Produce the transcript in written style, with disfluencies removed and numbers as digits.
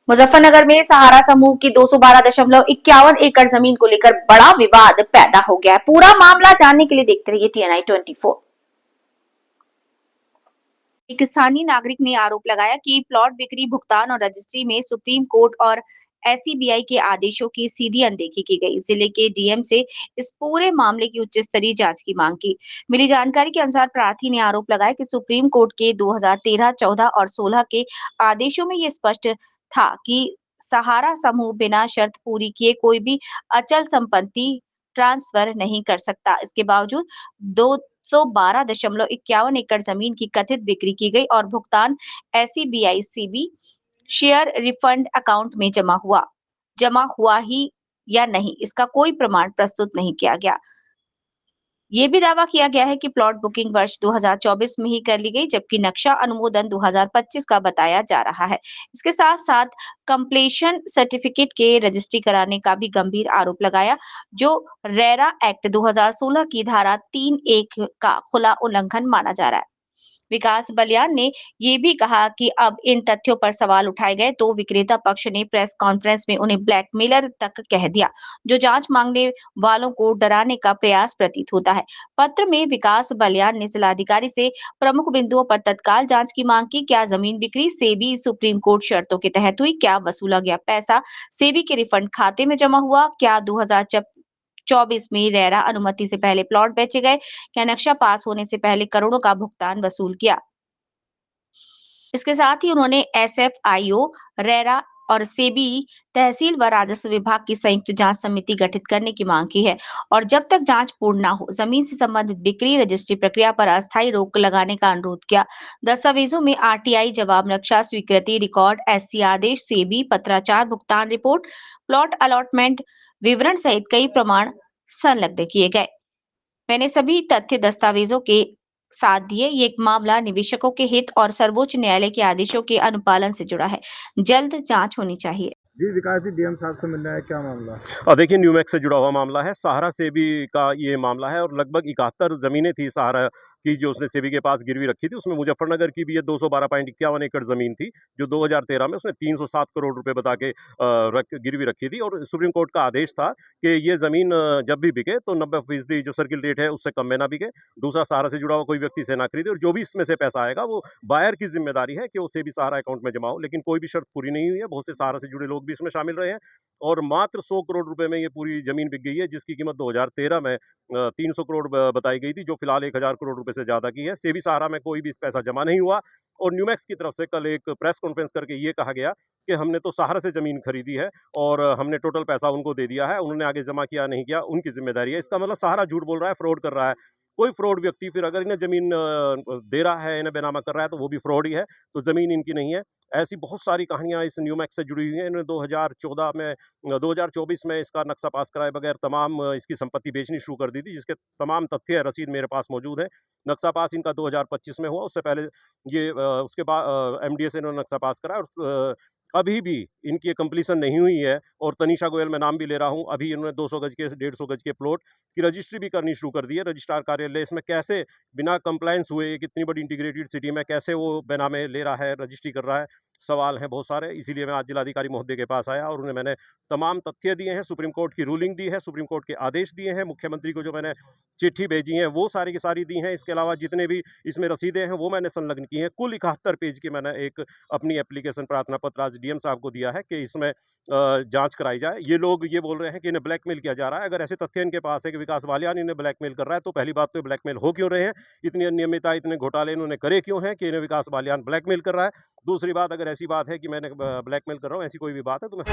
मुजफ्फरनगर में सहारा समूह की 212.51 एकड़ जमीन को लेकर बड़ा विवाद पैदा हो गया है। पूरा मामला जानने के लिए देखते रहिए TNI 24। एक स्थानीय नागरिक ने आरोप लगाया कि प्लॉट बिक्री, भुगतान और रजिस्ट्री में सुप्रीम कोर्ट और SCBI के आदेशों की सीधी अनदेखी की गई। जिले के DM से इस पूरे मामले की उच्च स्तरीय जांच की मांग की। मिली जानकारी के अनुसार प्रार्थी ने आरोप लगाया कि सुप्रीम कोर्ट के 2013, 14 और 16 के आदेशों में ये स्पष्ट था कि सहारा समूह बिना शर्त पूरी किए कोई भी अचल संपत्ति ट्रांसफर नहीं कर सकता। इसके बावजूद 212.51 एकड़ जमीन की कथित बिक्री की गई और भुगतान SCBI CB share refund account में जमा हुआ ही या नहीं, इसका कोई प्रमाण प्रस्तुत नहीं किया गया। ये भी दावा किया गया है कि प्लॉट बुकिंग वर्ष 2024 में ही कर ली गई, जबकि नक्शा अनुमोदन 2025 का बताया जा रहा है। इसके साथ साथ कंप्लीशन सर्टिफिकेट के रजिस्ट्री कराने का भी गंभीर आरोप लगाया, जो रेरा एक्ट 2016 की धारा 3(1) का खुला उल्लंघन माना जा रहा है। विकास बलियान ने ये भी कहा कि अब इन तथ्यों पर सवाल उठाए गए तो विक्रेता पक्ष ने प्रेस कॉन्फ्रेंस में उन्हें ब्लैकमेलर तक कह दिया, जो जांच मांगने वालों को डराने का प्रयास प्रतीत होता है। पत्र में विकास बलियान ने जिलाधिकारी से प्रमुख बिंदुओं पर तत्काल जांच की मांग की। क्या जमीन बिक्री सेबी सुप्रीम कोर्ट शर्तों के तहत हुई? क्या वसूला गया पैसा सेबी के रिफंड खाते में जमा हुआ? क्या 2024 में रेरा अनुमति से पहले प्लॉट बेचे गए? क्या नक्शा पास होने से पहले करोड़ों का भुगतान वसूल किया? इसके साथ ही उन्होंने SFIO, रेरा और सेबी, तहसील व राजस्व विभाग की संयुक्त जांच समिति गठित करने की मांग की है और जब तक जांच पूर्ण न हो, जमीन से संबंधित बिक्री रजिस्ट्री प्रक्रिया पर अस्थायी रोक लगाने का अनुरोध किया। दस्तावेजों में RTI जवाब, नक्शा स्वीकृति रिकॉर्ड, SC आदेश, सेबी पत्राचार, भुगतान रिपोर्ट, प्लॉट अलॉटमेंट विवरण सहित कई प्रमाण संलग्न किए गए। मैंने सभी तथ्य दस्तावेजों के साथ दिए। ये एक मामला निवेशकों के हित और सर्वोच्च न्यायालय के आदेशों के अनुपालन से जुड़ा है। जल्द जांच होनी चाहिए। जी विकास जी, DM साहब से मिलना है, क्या मामला? देखिए, न्यूमैक्स से जुड़ा हुआ मामला है। सहारा सेबी का ये मामला है और लगभग 71 ज़मीनें थी सहारा की जो उसने सेबी के पास गिरवी रखी थी। उसमें मुजफ्फरनगर की भी ये 212.51 एकड़ ज़मीन थी, जो 2013 में उसने 307 करोड़ रुपए बता के गिरवी रखी थी और सुप्रीम कोर्ट का आदेश था कि ये ज़मीन जब भी बिके तो 90% जो सर्किल रेट है उससे कम में ना बिके। दूसरा, सहारा से जुड़ा हुआ कोई व्यक्ति इसे ना खरीदे और जो भी इसमें से पैसा आएगा वो बायर की ज़िम्मेदारी है कि वो सेबी सहारा अकाउंट में जमा हो। लेकिन कोई भी शर्त पूरी नहीं हुई है। बहुत से सहारा से जुड़े लोग भी इसमें शामिल रहे हैं और मात्र 100 करोड़ रुपए में ये पूरी ज़मीन बिक गई है, जिसकी कीमत 2013 में 300 करोड़ बताई गई थी, जो फिलहाल 1000 करोड़ रुपए से ज़्यादा की है। सेबी सहारा में कोई भी इस पैसा जमा नहीं हुआ और न्यूमैक्स की तरफ से कल एक प्रेस कॉन्फ्रेंस करके ये कहा गया कि हमने तो सहारा से ज़मीन खरीदी है और हमने टोटल पैसा उनको दे दिया है, उन्होंने आगे जमा किया नहीं किया उनकी ज़िम्मेदारी है। इसका मतलब सहारा झूठ बोल रहा है, फ्रॉड कर रहा है। कोई फ्रॉड व्यक्ति फिर अगर इन्हें ज़मीन दे रहा है, इन्हें बेनामा कर रहा है तो वो भी फ्रॉड ही है, तो ज़मीन इनकी नहीं है। ऐसी बहुत सारी कहानियाँ इस न्यूमैक्स से जुड़ी हुई हैं। इन्होंने 2014 में 2024 में इसका नक्शा पास कराए बगैर तमाम इसकी संपत्ति बेचनी शुरू कर दी थी, जिसके तमाम तथ्य रसीद मेरे पास मौजूद है। नक्शा पास इनका 2025 में हुआ, उससे पहले ये उसके बाद MDA से इन्होंने नक्शा पास करा और अभी भी इनकी ये कंप्लीशन नहीं हुई है और तनीषा गोयल मैं नाम भी ले रहा हूँ, अभी इन्होंने 200 गज के 150 गज के प्लॉट की रजिस्ट्री भी करनी शुरू कर दी है। रजिस्ट्रार कार्यालय इसमें कैसे बिना कंप्लायंस हुए एक इतनी बड़ी इंटीग्रेटेड सिटी में कैसे वो बेनामे ले रहा है, रजिस्ट्री कर रहा है, सवाल हैं बहुत सारे। इसीलिए मैं आज जिलाधिकारी महोदय के पास आया और उन्हें मैंने तमाम तथ्य दिए हैं, सुप्रीम कोर्ट की रूलिंग दी है, सुप्रीम कोर्ट के आदेश दिए हैं, मुख्यमंत्री को जो मैंने चिट्ठी भेजी है वो सारी की सारी दी हैं। इसके अलावा जितने भी इसमें रसीदें हैं वो मैंने संलग्न की हैं। कुल 71 पेज की मैंने एक अपनी एप्लीकेशन प्रार्थना पत्र आज DM साहब को दिया है कि इसमें जांच कराई जाए। ये लोग ये बोल रहे हैं कि इन्हें ब्लैकमेल किया जा रहा है। अगर ऐसे तथ्य इनके पास है कि विकास बालियान इन्हें ब्लैकमेल कर रहा है तो पहली बात तो ये ब्लैकमेल हो क्यों रहे हैं, इतनी अनियमितता इतने घोटाले इन्होंने करे क्यों हैं कि इन्हें विकास बालियान ब्लैकमेल कर रहा है। दूसरी बात, अगर ऐसी बात है कि मैंने ब्लैकमेल कर रहा हूँ, ऐसी कोई भी बात है तो मैं